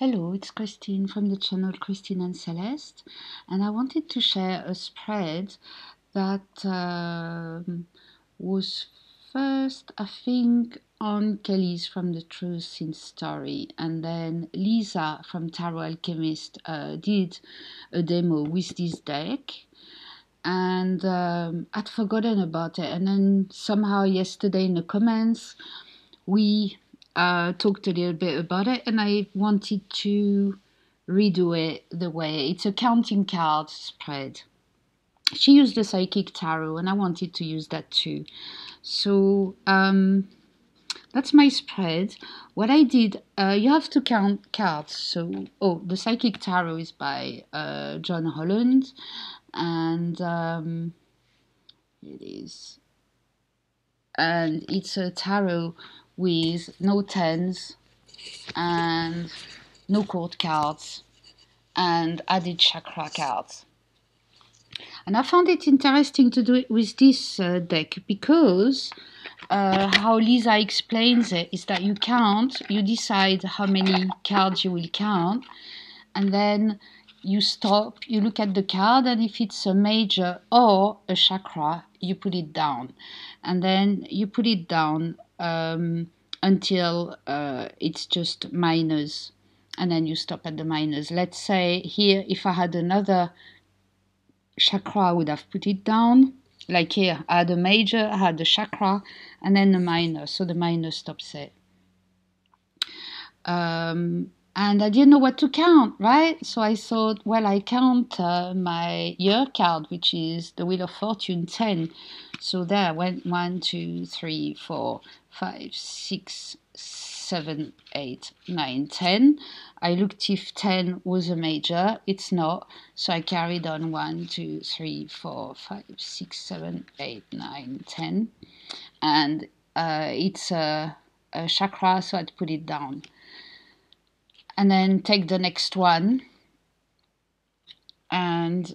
Hello, it's Christine from the channel Christine and Celeste, and I wanted to share a spread that was first, I think, on Kelly's From the Truth in Story, and then Lisa from Tarot Alchemist did a demo with this deck, and I'd forgotten about it, and then somehow yesterday in the comments we talked a little bit about it, and I wanted to redo it the way it's a counting card spread. She used the psychic tarot, and I wanted to use that too. So that's my spread. What I did, you have to count cards. So, the psychic tarot is by John Holland, and it is, and it's a tarot with no tens and no court cards and added chakra cards. And I found it interesting to do it with this deck because how Lisa explains it is that you count, you decide how many cards you will count, and then you stop, you look at the card, and if it's a major or a chakra, you put it down. And then you put it down until it's just minors, and then you stop at the minors. Let's say here, if I had another chakra, I would have put it down. Like here, I had a major, I had a chakra, and then a minor, so the minor stops it. And I didn't know what to count, right? So I thought, well, I count my year card, which is the Wheel of Fortune 10. So there went 1, 2, 3, 4, 5, 6, 7, 8, 9, 10. I looked if 10 was a major. It's not. So I carried on 1, 2, 3, 4, 5, 6, 7, 8, 9, 10. And it's a chakra, so I'd put it down. And then take the next one, and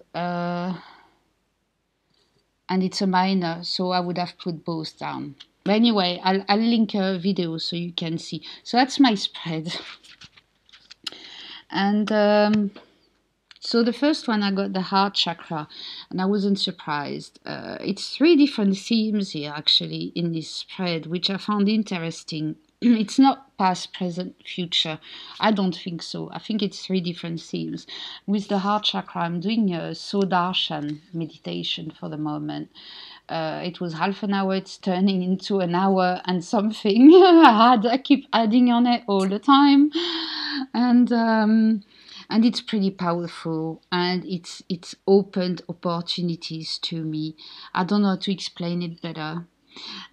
it's a minor, so I would have put both down. But anyway, I'll link a video so you can see. So that's my spread. And so the first one, I got the heart chakra, and I wasn't surprised. It's 3 different themes here, actually, in this spread, which I found interesting. It's not past, present, future. I don't think so. I think it's 3 different themes. With the heart chakra, I'm doing a Sodarshan meditation for the moment. It was half an hour. It's turning into an hour and something. I keep adding on it all the time, and it's pretty powerful, and it's opened opportunities to me. I don't know how to explain it better.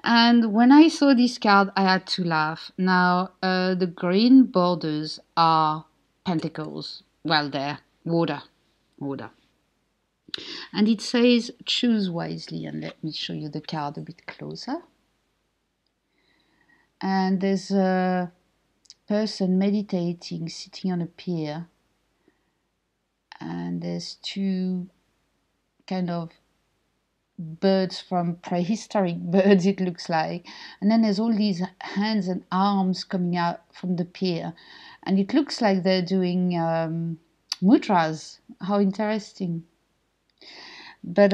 And when I saw this card, I had to laugh. Now, the green borders are pentacles. Well, they're water. And it says, choose wisely. And let me show you the card a bit closer. And there's a person meditating, sitting on a pier. And there's 2 kind of birds from prehistoric birds, it looks like, and then there's all these hands and arms coming out from the pier, and it looks like they're doing mudras. How interesting. But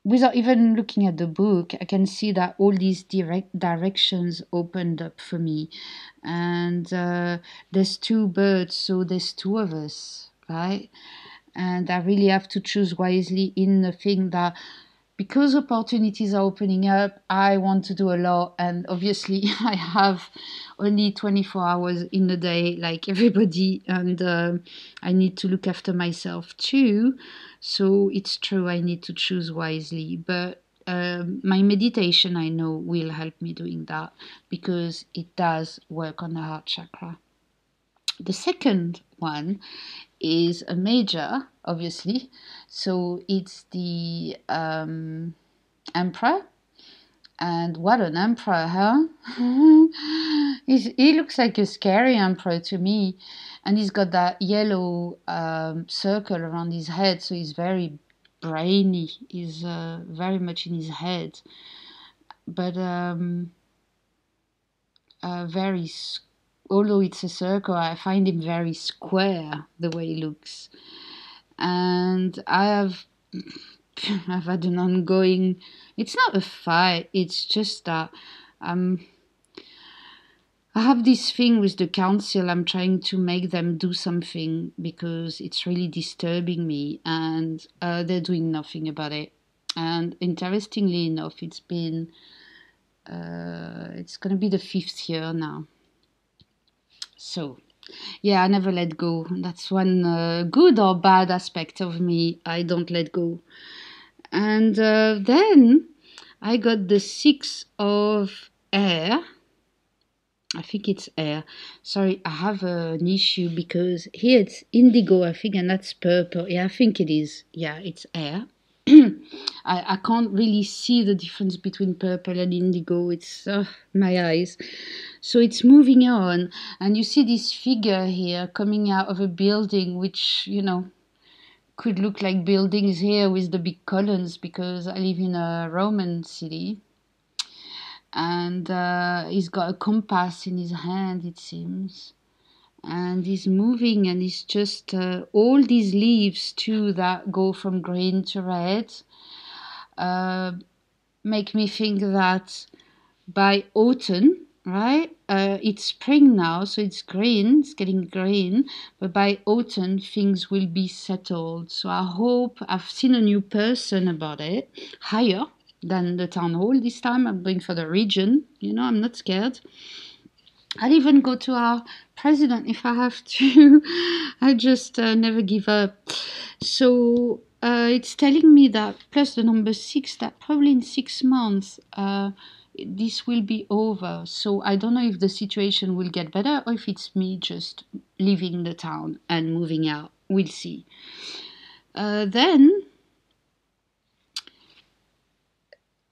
without even looking at the book, I can see that all these directions opened up for me, and there's 2 birds, so there's 2 of us, right? And I really have to choose wisely in the thing that, because opportunities are opening up, I want to do a lot. And obviously, I have only 24 hours in a day, like everybody, and I need to look after myself too. So it's true, I need to choose wisely. But my meditation, I know, will help me doing that, because it does work on the heart chakra. The second one is a major, obviously. So it's the emperor. And what an emperor, huh? He looks like a scary emperor to me. And he's got that yellow circle around his head. So he's very brainy. He's very much in his head. But very although it's a circle, I find him very square the way he looks. And I've had an ongoing, it's not a fight, it's just that I have this thing with the council. I'm trying to make them do something because it's really disturbing me, and they're doing nothing about it. And interestingly enough, it's going to be the 5th year now. So, yeah, I never let go. That's one good or bad aspect of me. I don't let go. And then I got the 6 of air. I think it's air. Sorry, I have an issue because here it's indigo, I think, and that's purple. Yeah, I think it is. Yeah, it's air. I can't really see the difference between purple and indigo. It's my eyes. So it's moving on. And you see this figure here coming out of a building, which, could look like buildings here with the big columns because I live in a Roman city. And he's got a compass in his hand, it seems, and he's moving, and it's just all these leaves too that go from green to red make me think that by autumn, right, it's spring now, so it's green, it's getting green, but by autumn things will be settled. So I hope, I've seen a new person about it, higher than the town hall this time. I'm going for the region, I'm not scared. I'll even go to our president if I have to. I just never give up. So it's telling me that, plus the number 6, that probably in 6 months this will be over. So I don't know if the situation will get better or if it's me just leaving the town and moving out. We'll see. Then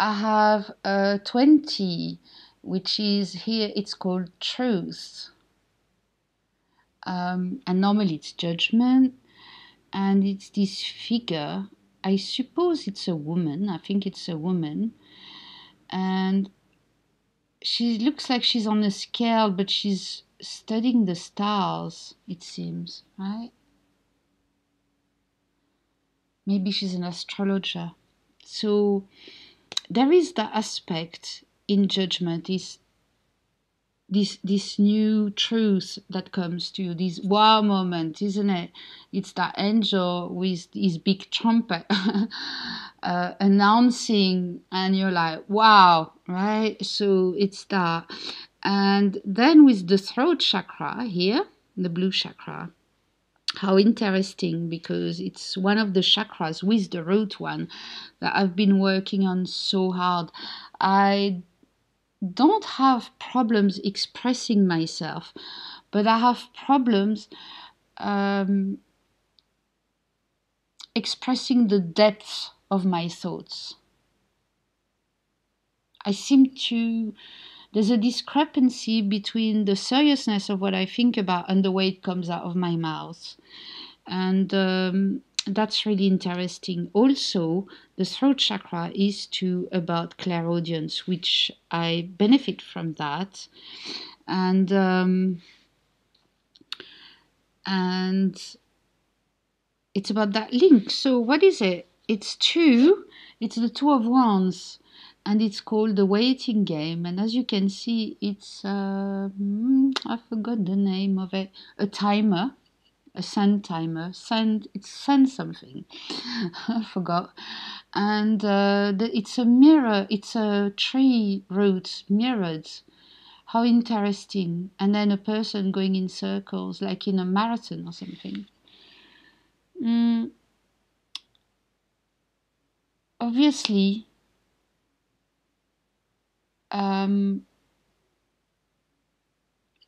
I have 20, which is here, it's called truth. And normally it's judgment. And it's this figure. I suppose it's a woman. I think it's a woman. And she looks like she's on a scale, but she's studying the stars, it seems, right? Maybe she's an astrologer. So there is that aspect in judgment, is this new truth that comes to you, this wow moment, isn't it? It's that angel with his big trumpet announcing, and you're like, wow, right? So it's that. And then with the throat chakra here, the blue chakra, how interesting, because it's one of the chakras with the root one that I've been working on so hard. I don't have problems expressing myself, but I have problems expressing the depth of my thoughts. There's a discrepancy between the seriousness of what I think about and the way it comes out of my mouth. And that's really interesting. Also, the throat chakra is about clairaudience, which I benefit from that. And it's about that link. So what is it? It's the 2 of Wands, and it's called the waiting game. And as you can see, it's I forgot the name of it, a timer. A sand timer, it's sand something, I forgot. And it's a mirror, it's a tree root mirrored. How interesting. And then a person going in circles, like in a marathon or something. Obviously,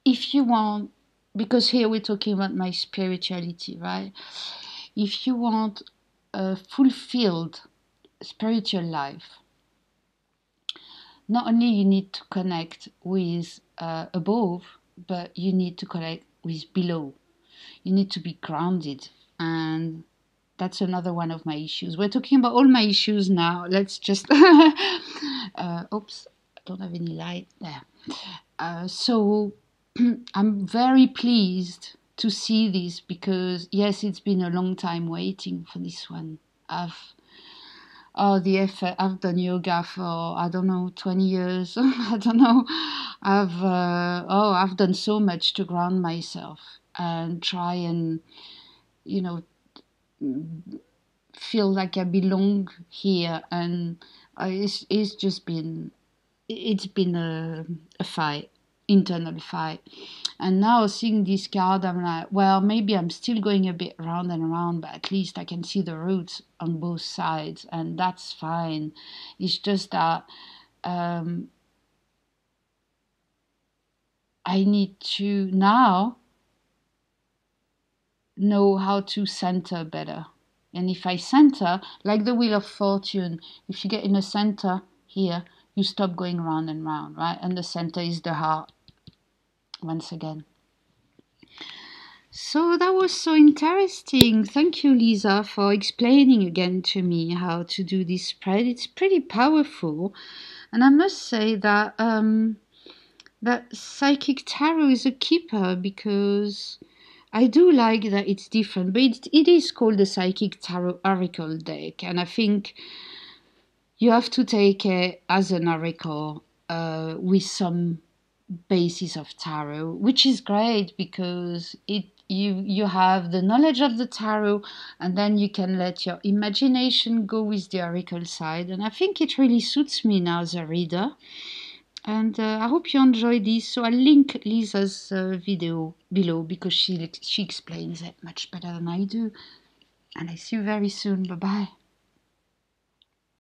if you want, because here we're talking about my spirituality, right? If you want a fulfilled spiritual life, not only you need to connect with above, but you need to connect with below. You need to be grounded, and that's another one of my issues. We're talking about all my issues now. Let's just oops, I don't have any light there. So I'm very pleased to see this because, yes, it's been a long time waiting for this one. The effort. I've done yoga for, I don't know, 20 years. I don't know. I've done so much to ground myself and try and, you know, feel like I belong here. And it's just been, it's been a fight, internal fight. And now seeing this card, I'm like, well, maybe I'm still going a bit round and around, but at least I can see the roots on both sides, and that's fine. It's just that I need to now know how to center better. And if I center, like the Wheel of Fortune, if you get in the center here, you stop going round and round, right? And the center is the heart, once again. So that was so interesting. Thank you, Lisa, for explaining again to me how to do this spread. It's pretty powerful. And I must say that that Psychic Tarot is a keeper because I do like that it's different, but it is called the Psychic Tarot Oracle deck. And I think you have to take it as an oracle with some basis of tarot, which is great because you have the knowledge of the tarot, and then you can let your imagination go with the oracle side. And I think it really suits me now as a reader. And I hope you enjoyed this. So I'll link Lisa's video below because she explains it much better than I do. And I see you very soon. Bye bye.